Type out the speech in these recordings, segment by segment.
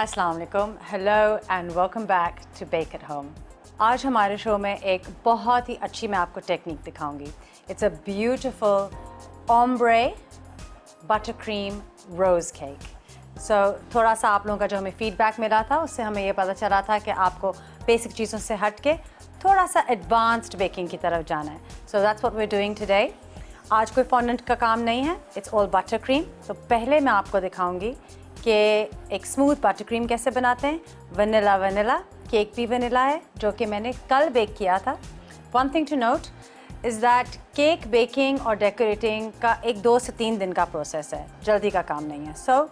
अस्सलाम वालेकुम, hello and welcome back to Bake at Home. आज हमारे शो में एक बहुत ही अच्छी मैं आपको टेक्निक दिखाऊंगी। It's a beautiful ombre butter cream rose cake. So थोड़ा सा आप लोगों का जो हमें फीडबैक मिला था उससे हमें ये पता चला था कि आपको बेसिक चीज़ों से हट के थोड़ा सा एडवांस्ड बेकिंग की तरफ जाना है। So that's what we are doing today. आज कोई फॉन्डेंट का काम नहीं है, इट्स ऑल बटर क्रीम। तो पहले मैं आपको दिखाऊंगी कि एक स्मूथ बटर क्रीम कैसे बनाते हैं। वनीला केक भी वनीला है जो कि मैंने कल बेक किया था। One thing to note is that cake baking और डेकोरेटिंग का एक 2 से 3 दिन का प्रोसेस है, जल्दी का काम नहीं है। सो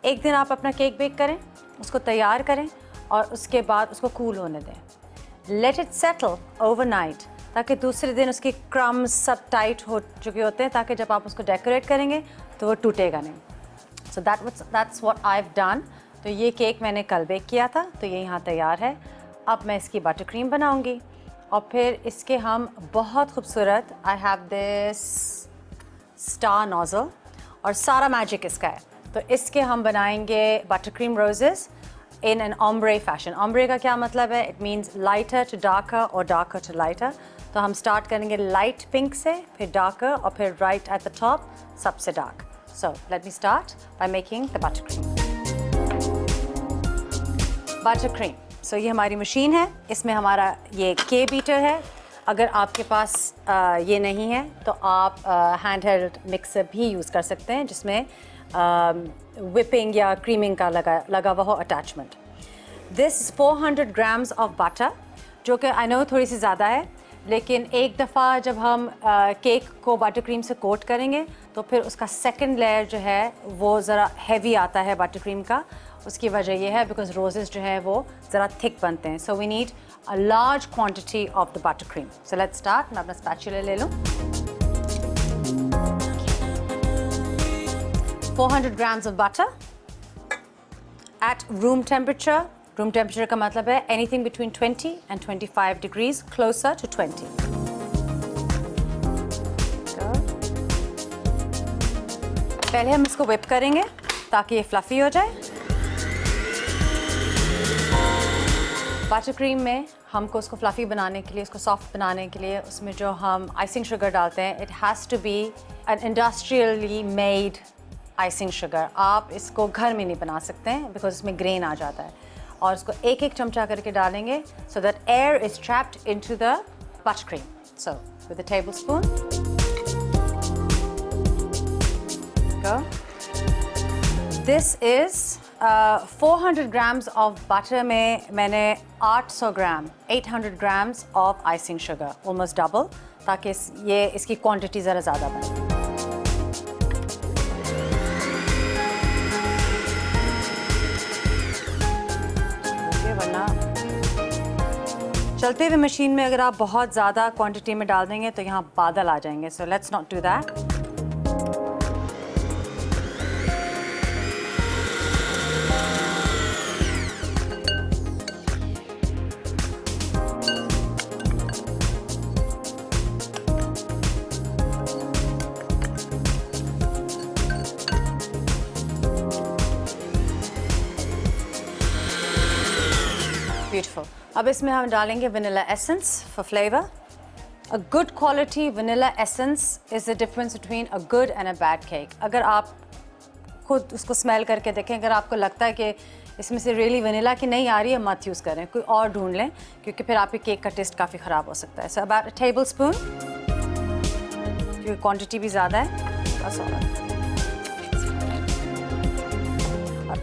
एक दिन आप अपना केक बेक करें, उसको तैयार करें और उसके बाद उसको कूल होने दें। लेट इट सेटल ओवरनाइट ताकि दूसरे दिन उसके क्रम्स सब टाइट हो चुके होते हैं, ताकि जब आप उसको डेकोरेट करेंगे तो वो टूटेगा नहीं। सो that's what I have done. तो ये केक मैंने कल बेक किया था, तो ये यहाँ तैयार है। अब मैं इसकी बटर क्रीम बनाऊंगी और फिर इसके हम बहुत खूबसूरत, I have this star nozzle और सारा मैजिक इसका है। तो इसके हम बनाएंगे butter cream roses in an ombre fashion. Ombre का क्या मतलब है? It means lighter to darker और डार्कर टू लाइटर। तो हम स्टार्ट करेंगे लाइट पिंक से, फिर डार्कर और फिर राइट एट द टॉप सबसे dark. So let me start by making the butter cream. Butter cream. So ये हमारी मशीन है, इसमें हमारा ये के बीटर है। अगर आपके पास ये नहीं है तो आप हैंड हेल्ड मिक्सर भी यूज़ कर सकते हैं जिसमें whipping या क्रीमिंग का लगा हुआ हो attachment. This is 400 grams of butter, जो कि आई नो थोड़ी सी ज़्यादा है, लेकिन एक दफ़ा जब हम केक को बटर क्रीम से कोट करेंगे तो फिर उसका सेकंड लेयर जो है वो ज़रा हैवी आता है बटर क्रीम का। उसकी वजह यह है बिकॉज रोजेस जो है वो ज़रा थिक बनते हैं। So we need a large quantity of the butter cream. So let's start. मैं अपना स्पैचुला ले लूँ। 400 grams of butter at room temperature. Room temperature का मतलब है anything between 20 and 25 degrees, closer to 20। पहले हम इसको whip करेंगे ताकि ये फ्लफी हो जाए। बटर क्रीम में हमको उसको फ्लफी बनाने के लिए, उसको सॉफ्ट बनाने के लिए उसमें जो हम आइसिंग शुगर डालते हैं, it has to be an industrially made icing sugar. आप इसको घर में नहीं बना सकते हैं बिकॉज इसमें ग्रेन आ जाता है। और उसको एक एक चमचा करके डालेंगे so that air is trapped into the butter cream. So with a tablespoon go. This is 400 grams of butter में मैंने 800 ग्राम 800 grams of icing sugar, almost double, ताकि ये इसकी क्वांटिटी ज़रा ज़्यादा बने। वरना चलते हुए मशीन में अगर आप बहुत ज़्यादा क्वांटिटी में डाल देंगे तो यहाँ बादल आ जाएंगे। So let's not do that. Beautiful. अब इसमें हम डालेंगे vanilla essence for flavour. A good quality vanilla essence is the difference between a good and a bad cake. अगर आप खुद उसको स्मेल करके देखें, अगर आपको लगता है कि इसमें से रियली वनीला की नहीं आ रही है, मत यूज़ करें, कोई और ढूंढ लें, क्योंकि फिर आपके केक का टेस्ट काफ़ी ख़राब हो सकता है। So about a table spoon, क्योंकि क्वान्टिटी भी ज़्यादा है, बस और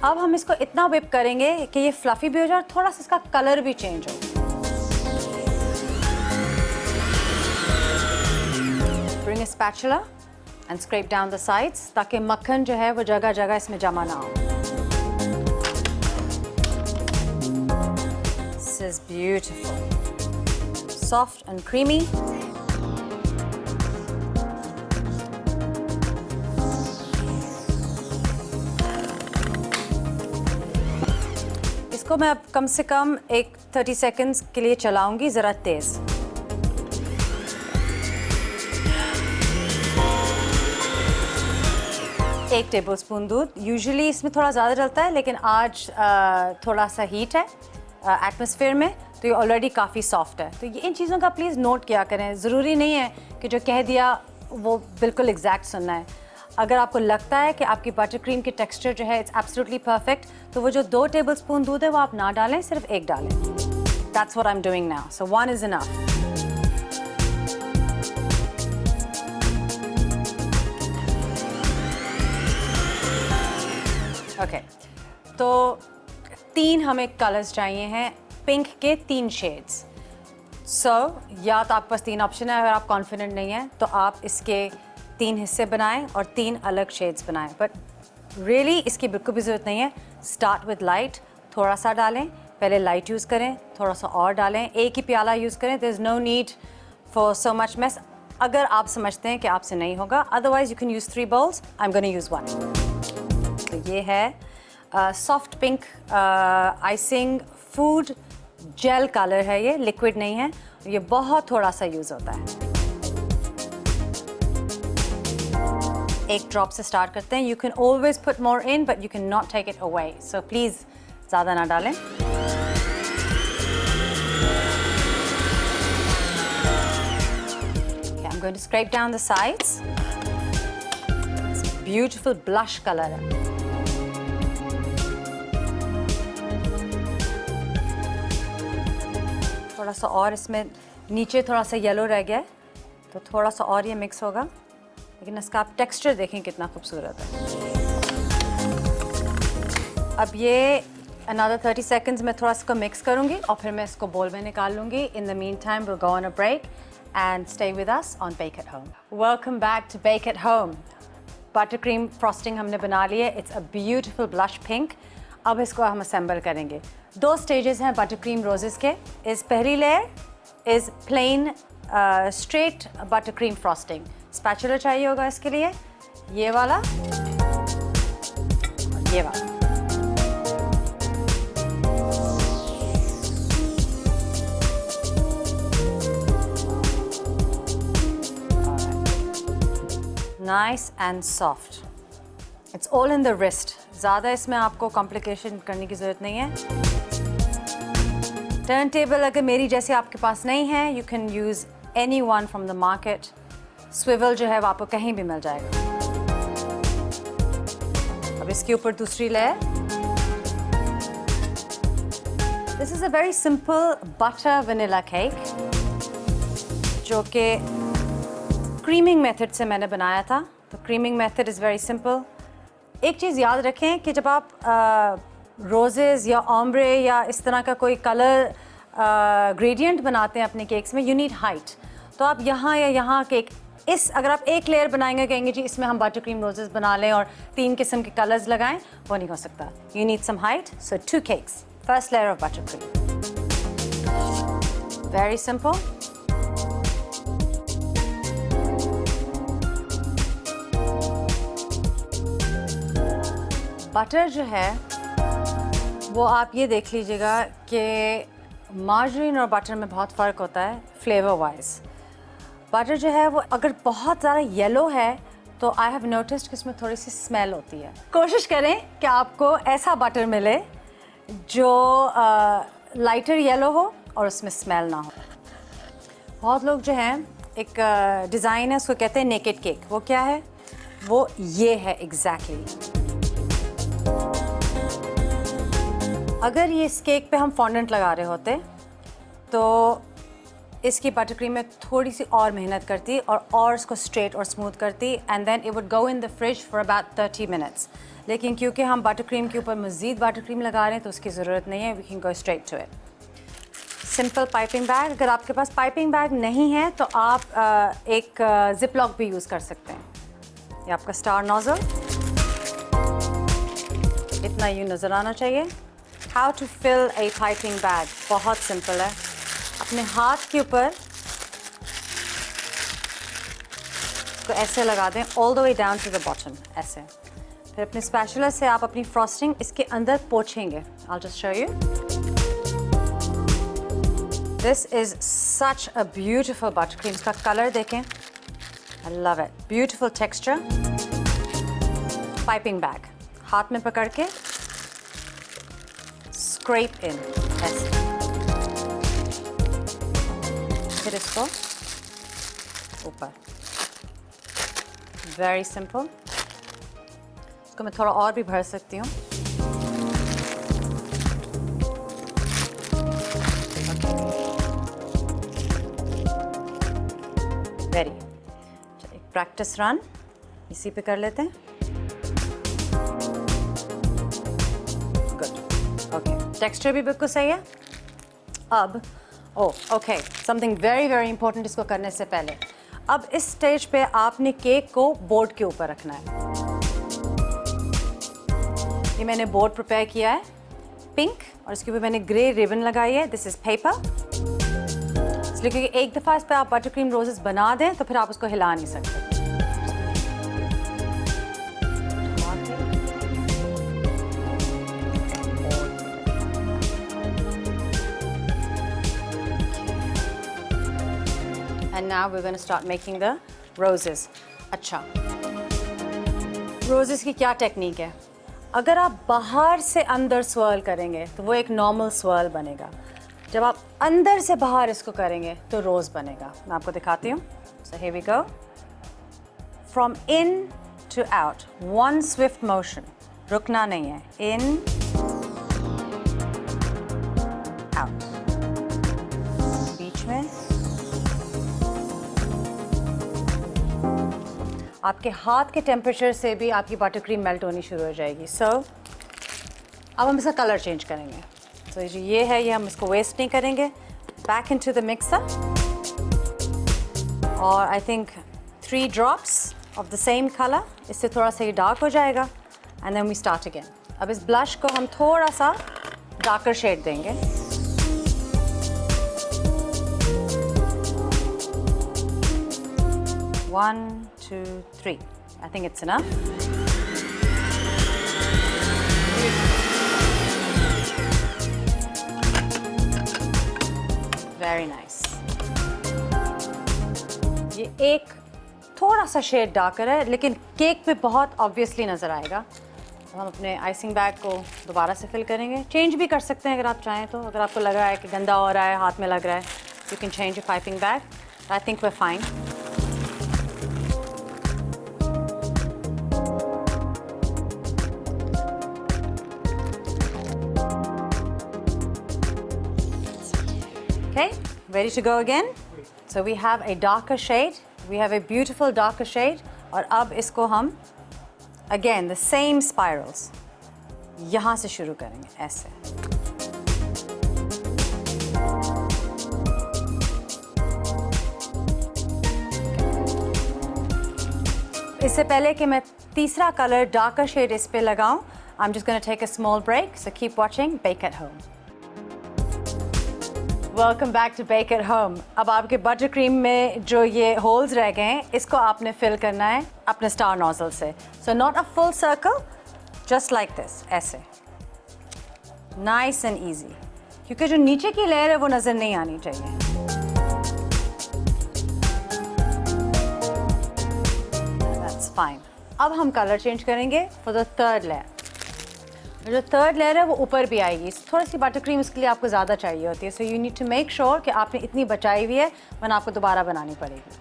अब हम इसको इतना whip करेंगे कि ये फ्लफी भी हो जाए और थोड़ा सा इसका कलर भी चेंज हो। Bring a spatula and scrape down the sides ताकि मक्खन जो है वो जगह जगह इसमें जमा ना हो। This is beautiful, soft and creamy. इसको मैं अब कम से कम 30 सेकंड्स के लिए चलाऊंगी ज़रा तेज़। 1 टेबलस्पून दूध। यूजुअली इसमें थोड़ा ज़्यादा डलता है, लेकिन आज थोड़ा सा हीट है एटमॉस्फेयर में, तो ये ऑलरेडी काफ़ी सॉफ्ट है। तो ये इन चीज़ों का प्लीज़ नोट किया करें। ज़रूरी नहीं है कि जो कह दिया वो बिल्कुल एग्जैक्ट सुनना है। अगर आपको लगता है कि आपकी बटर क्रीम की टेक्सचर जो है इट्स एब्सोल्युटली परफेक्ट, तो वो जो 2 टेबलस्पून दूध है वो आप ना डालें, सिर्फ 1 डालें। That's what I am doing now, so 1 is enough. Okay, तो 3 हमें कलर्स चाहिए हैं, पिंक के 3 शेड्स। सो या तो आपके पास 3 ऑप्शन है, अगर आप कॉन्फिडेंट नहीं हैं तो आप इसके 3 हिस्से बनाएं और 3 अलग शेड्स बनाएं, बट रियली इसकी बिल्कुल भी ज़रूरत नहीं है। स्टार्ट विद लाइट, थोड़ा सा डालें, पहले लाइट यूज़ करें, थोड़ा सा और डालें, एक ही प्याला यूज़ करें। There is no need for so much mess, अगर आप समझते हैं कि आपसे नहीं होगा। Otherwise you can use 3 bowls, I am gonna use 1। तो ये है soft pink icing food gel colour है, ये लिक्विड नहीं है, ये बहुत थोड़ा सा यूज़ होता है। 1 ड्रॉप से स्टार्ट करते हैं। You can always put more in but you can not take it away, so please ज़्यादा ना डालें। I am going to scrape down the sides. Beautiful blush colour है। थोड़ा सा और इसमें नीचे थोड़ा सा येलो रह गया है, तो थोड़ा सा और ये मिक्स होगा, लेकिन इसका आप टेक्सचर देखें कितना खूबसूरत है। अब ये अनदर 30 सेकंड्स में थोड़ा इसको मिक्स करूँगी और फिर मैं इसको बोल में निकाल लूँगी। In the meantime will go on a break and stay with us on Bake at Home. Welcome back to Bake at Home. Butter cream frosting हमने बना ली है, it's a beautiful blush pink. अब इसको हम assemble करेंगे। 2 stages हैं butter cream roses के। इस पहली layer is plain straight butter cream frosting. Spatula चाहिए होगा इसके लिए, ये वाला और ये वाला। Nice and soft, it's all in the wrist. ज़्यादा इसमें आपको कॉम्प्लिकेशन करने की ज़रूरत नहीं है। टर्न टेबल अगर मेरी जैसे आपके पास नहीं है, you can use any one from the market. Swivel जो है वो आपको कहीं भी मिल जाएगा। अब इसके ऊपर दूसरी layer. This is a very simple butter vanilla cake, जो कि क्रीमिंग मेथड से मैंने बनाया था। तो creaming method is very simple. एक चीज़ याद रखें कि जब आप रोजेज़ या ऑम्ब्रे या इस तरह का कोई कलर ग्रेडियंट बनाते हैं अपने केक्स में, यू नीड हाइट। तो आप यहाँ या यहाँ केक इस अगर आप एक लेयर बनाएंगे, कहेंगे जी इसमें हम बटर क्रीम रोजेज़ बना लें और 3 किस्म के कलर्स लगाएं, वो नहीं हो सकता। You need some height, so 2 cakes, first layer of butter cream. Very simple. Butter जो है वो आप ये देख लीजिएगा कि मार्जरीन और बटर में बहुत फ़र्क होता है फ्लेवर वाइज। बटर जो है वो अगर बहुत ज़्यादा येलो है तो आई हैव नोटिस्ड कि इसमें थोड़ी सी स्मेल होती है। कोशिश करें कि आपको ऐसा बटर मिले जो लाइटर येलो हो और उसमें स्मेल ना हो। बहुत लोग जो हैं, एक डिज़ाइन है उसको कहते हैं नेकेड केक। वो क्या है? वो ये है एग्जैक्टली। अगर ये इस केक पे हम फॉन्डेंट लगा रहे होते तो इसकी बटर क्रीम में थोड़ी सी और मेहनत करती और इसको स्ट्रेट और स्मूथ करती, and then it would go in the fridge for about 30 minutes. लेकिन क्योंकि हम बटर क्रीम के ऊपर मज़ीद बटर क्रीम लगा रहे हैं तो उसकी ज़रूरत नहीं है। We can go straight to it. Simple piping bag. अगर आपके पास पाइपिंग बैग नहीं है तो आप एक जिप लॉक भी यूज़ कर सकते हैं। ये आपका स्टार नोज़ल, इतना यूँ नज़र आना चाहिए। How to fill a piping bag, बहुत सिंपल है। अपने हाथ के ऊपर तो ऐसे लगा दें all the way down to the bottom, ऐसे। फिर अपने स्पैचुला से आप अपनी फ्रॉस्टिंग इसके अंदर पोंछेंगे। I'll just show you. This is such a beautiful buttercream. इसका कलर देखें, I love it. Beautiful texture. Piping bag हाथ में पकड़ के स्क्रैप इन ऐसे, फिर इसको ऊपर। Very simple. इसको मैं थोड़ा और भी भर सकती हूँ। वेरी, एक प्रैक्टिस रन इसी पे कर लेते हैं। गुड, ओके, टेक्सचर भी बिल्कुल सही है। अब okay, something very very important इसको करने से पहले, अब इस स्टेज पे आपने केक को बोर्ड के ऊपर रखना है। ये मैंने बोर्ड प्रिपेयर किया है पिंक, और इसके ऊपर मैंने ग्रे रिबन लगाई है। दिस इज पेपर, इसलिए क्योंकि एक दफ़ा इस पर आप बटर क्रीम रोजेस बना दें तो फिर आप उसको हिला नहीं सकते। And now we're going to start making the roses. अच्छा, roses की क्या टेक्निक है? अगर आप बाहर से अंदर swirl करेंगे तो वो एक नॉर्मल swirl बनेगा। जब आप अंदर से बाहर इसको करेंगे तो रोज़ बनेगा। मैं आपको दिखाती हूँ। So here we go. From in to out, one swift motion. रुकना नहीं है। In, out. बीच में आपके हाथ के टेम्परेचर से भी आपकी बटर क्रीम मेल्ट होनी शुरू हो जाएगी। सो अब हम इसका कलर चेंज करेंगे। तो जो ये है, ये हम इसको वेस्ट नहीं करेंगे। बैक इनटू द मिक्सर, और I think 3 drops of the same colour. इससे थोड़ा सा ये डार्क हो जाएगा, and then we start again. अब इस ब्लश को हम थोड़ा सा डार्कर शेड देंगे। 1, 2, 3. I think it's enough. Very nice. ये एक थोड़ा सा शेड डार्कर है, लेकिन केक पे बहुत ऑब्वियसली नज़र आएगा। तो हम अपने आइसिंग बैग को दोबारा से फिल करेंगे। चेंज भी कर सकते हैं अगर आप चाहें तो। अगर आपको लग रहा है कि गंदा हो रहा है, हाथ में लग रहा है, you can change your piping bag. I think we are fine. Okay, ready to go again? So we have a darker shade. We have a beautiful darker shade. और अब इसको हम again the same spirals यहाँ से शुरू करेंगे ऐसे। इससे पहले कि मैं तीसरा कलर डार्कर शेड इस पे लगाऊं, I'm just going to take a small break. So keep watching Bake at Home. Welcome back to Bake at Home. अब आपके बटर क्रीम में जो ये होल्स रह गए हैं, इसको आपने फिल करना है अपने स्टार नोजल से। So not a full circle, just like this, ऐसे नाइस एंड इजी, क्योंकि जो नीचे की लेयर है वो नज़र नहीं आनी चाहिए। That's fine. अब हम कलर चेंज करेंगे फॉर द थर्ड लेयर। जो थर्ड लेयर है वो ऊपर भी आएगी। थोड़ी सी बटर क्रीम इसके लिए आपको ज़्यादा चाहिए होती है। So you need to make sure कि आपने इतनी बचाई हुई है, वरना आपको दोबारा बनानी पड़ेगी।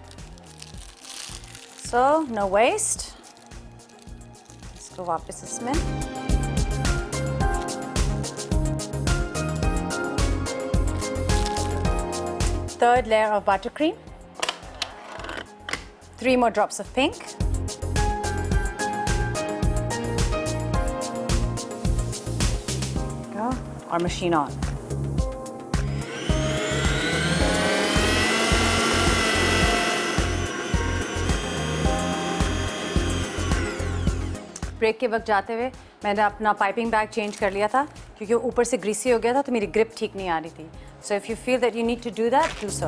So no waste. इसको वापस इसमें third layer of butter cream, 3 more drops of pink. और मशीन ऑन। ब्रेक के वक्त जाते हुए मैंने अपना पाइपिंग बैग चेंज कर लिया था, क्योंकि ऊपर से ग्रीसी हो गया था तो मेरी ग्रिप ठीक नहीं आ रही थी। So if you feel that you need to do that, do so.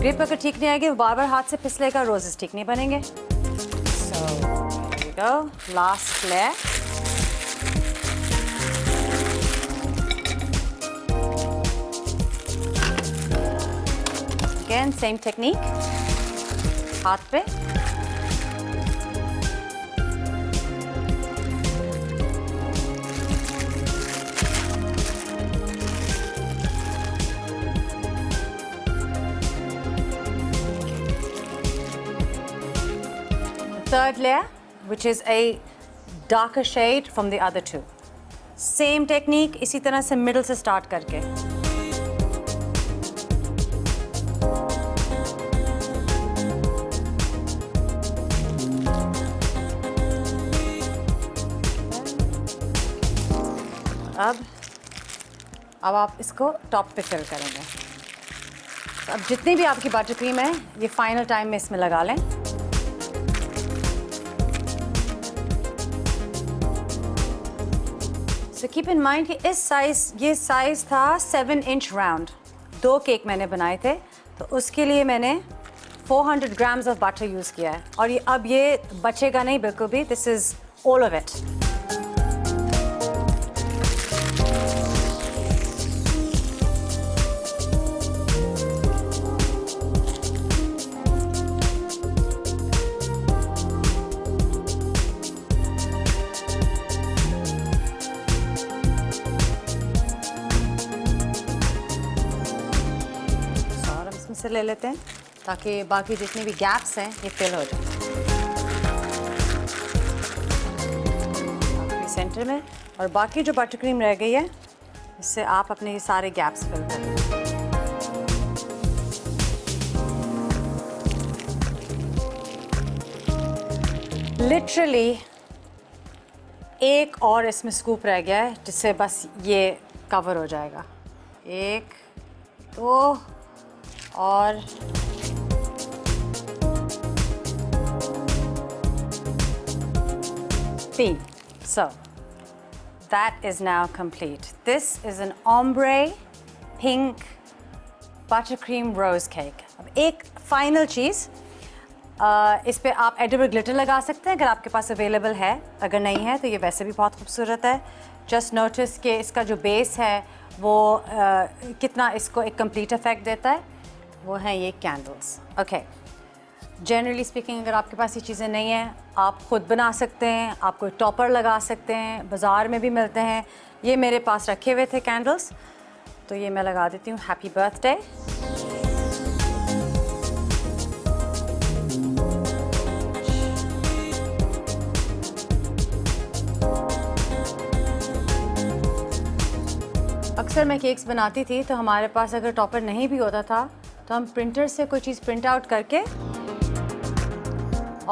Grip अगर ठीक नहीं आएगी, बार बार हाथ से फिसलेगा, रोजेस ठीक नहीं बनेंगे। So here we go, last layer. Again, same technique. हाथ पे third layer, which is a darker shade from the other two. Same technique, इसी तरह से middle से start करके. अब आप इसको टॉप पे फिल करेंगे. तो अब जितनी भी आपकी बटर क्रीम है ये फाइनल टाइम में इसमें लगा लें. सो कीप इन माइंड कि ये साइज़ था 7 इंच राउंड. 2 केक मैंने बनाए थे तो उसके लिए मैंने 400 ग्राम्स ऑफ बटर यूज़ किया है. और ये अब ये बचेगा नहीं बिल्कुल भी. This is all of it. से ले लेते हैं ताकि बाकी जितने भी गैप्स हैं ये फिल हो जाए. सेंटर में और बाकी जो बटर क्रीम रह गई है इससे आप अपने ये सारे गैप्स फिल करें. लिटरली एक और इसमें स्कूप रह गया है जिससे बस ये कवर हो जाएगा. 1 2 और 3. So that is now complete. This is an ombre pink buttercream rose cake. अब एक फाइनल चीज़, इस पे आप एडिबल ग्लिटर लगा सकते हैं अगर आपके पास अवेलेबल है. अगर नहीं है तो ये वैसे भी बहुत खूबसूरत है. जस्ट नोटिस कि इसका जो बेस है वो कितना इसको एक कंप्लीट इफेक्ट देता है. वो हैं ये कैंडल्स. ओके, जनरली स्पीकिंग अगर आपके पास ये चीज़ें नहीं हैं आप ख़ुद बना सकते हैं. आप कोई टॉपर लगा सकते हैं, बाज़ार में भी मिलते हैं. ये मेरे पास रखे हुए थे कैंडल्स तो ये मैं लगा देती हूँ. Happy birthday. अक्सर मैं केक्स बनाती थी तो हमारे पास अगर टॉपर नहीं भी होता था तो हम प्रिंटर से कोई चीज़ प्रिंट आउट करके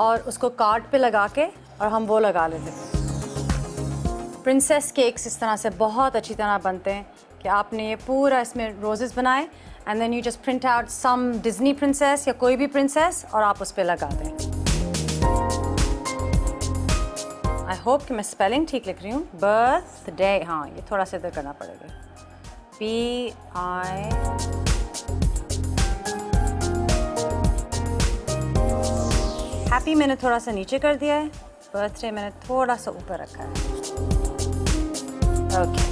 और उसको कार्ड पे लगा के और हम वो लगा लेते थे. प्रिंसेस केक्स इस तरह से बहुत अच्छी तरह बनते हैं कि आपने ये पूरा इसमें रोजेस बनाए and then you just print out some Disney princess या कोई भी प्रिंसेस और आप उस पर लगा दें. आई होप कि मैं स्पेलिंग ठीक लिख रही हूँ. बर्थडे, हाँ ये थोड़ा सा इधर करना पड़ेगा. BI हैप्पी मैंने थोड़ा सा नीचे कर दिया है. बर्थडे मैंने थोड़ा सा ऊपर रखा है. Okay,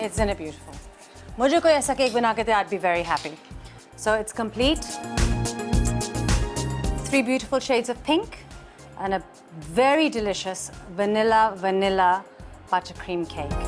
it's in beautiful. मुझे कोई ऐसा केक बना के दे, I be very happy. So it's complete. 3 beautiful shades of pink and a very delicious vanilla buttercream cake.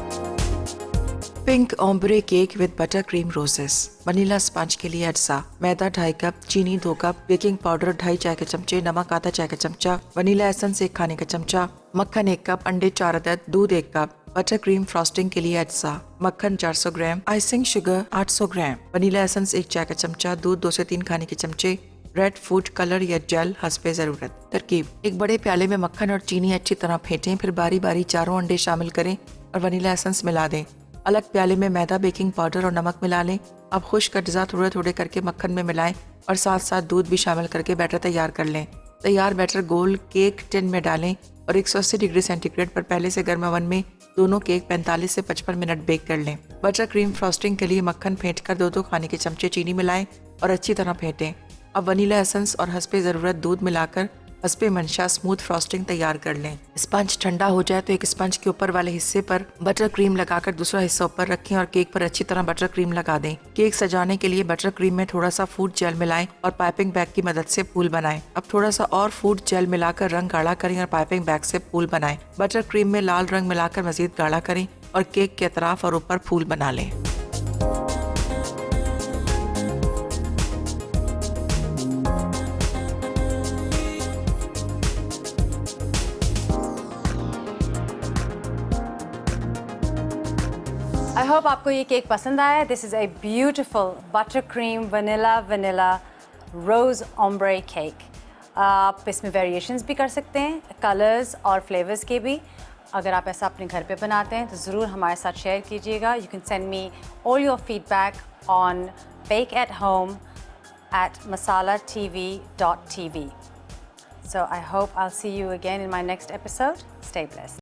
Pink ombre cake with butter cream roses. Vanilla sponge के लिए अज्जा: मैदा 2.5 cup, चीनी 2 कप, बेकिंग पाउडर 2.5 चाय के चमचे, नमक आधा चाय का चमचा, वनीला एसेंस 1 खाने का चमचा, मक्खन 1 कप, अंडे 4 अदद, दूध 1 कप. बटर क्रीम फ्रॉस्टिंग के लिए अज्जा: मक्खन 400 ग्राम, आइसिंग शुगर 800 ग्राम, वनीला एसेंस 1 चाय का चमचा, दूध 2 से 3 खाने के चमचे, रेड फूड कलर या जेल हस्बे जरूरत. तरकीब: एक बड़े प्याले में मक्खन और चीनी अच्छी तरह फेंटें, फिर बारी बारी चारों अंडे शामिल करें और वनीला एसेंस मिला दें. अलग प्याले में मैदा, बेकिंग पाउडर और नमक मिला लें. अब खुश्क अज्जा थोड़े थोड़े करके मक्खन में मिलाएं और साथ साथ दूध भी शामिल करके बैटर तैयार कर लें. तैयार बैटर गोल केक टिन में डालें और 180 डिग्री सेंटीग्रेड पर पहले से गर्म ओवन में दोनों केक 45 से 55 मिनट बेक कर लें. बटर क्रीम फ्रॉस्टिंग के लिए मक्खन फेंट कर 2-2 खाने के चमचे चीनी मिलाएं और अच्छी तरह फेंटें. अब वनीला एसेंस और हस्बे ज़रूरत दूध मिलाकर हस्बे मंशा स्मूथ फ्रॉस्टिंग तैयार कर लें. स्पंज ठंडा हो जाए तो एक स्पंज के ऊपर वाले हिस्से पर बटर क्रीम लगाकर दूसरा हिस्सा ऊपर रखें और केक पर अच्छी तरह बटर क्रीम लगा दें. केक सजाने के लिए बटर क्रीम में थोड़ा सा फूड जेल मिलाएं और पाइपिंग बैग की मदद से फूल बनाएं. अब थोड़ा सा और फूड जेल मिलाकर रंग गाढ़ा करें और पाइपिंग बैग से फूल बनाएं. बटर क्रीम में लाल रंग मिलाकर मजीद गाढ़ा करें और केक के अतराफ और ऊपर फूल बना लें. होप आपको ये केक पसंद आया. This is a beautiful butter cream vanilla rose ombre cake. आप इसमें वेरिएशंस भी कर सकते हैं, कलर्स और फ्लेवर्स के भी. अगर आप ऐसा अपने घर पे बनाते हैं तो ज़रूर हमारे साथ शेयर कीजिएगा. You can send me all your feedback on bakeathome@masalatv.tv. So I hope I'll see you again in my next episode. Stay blessed.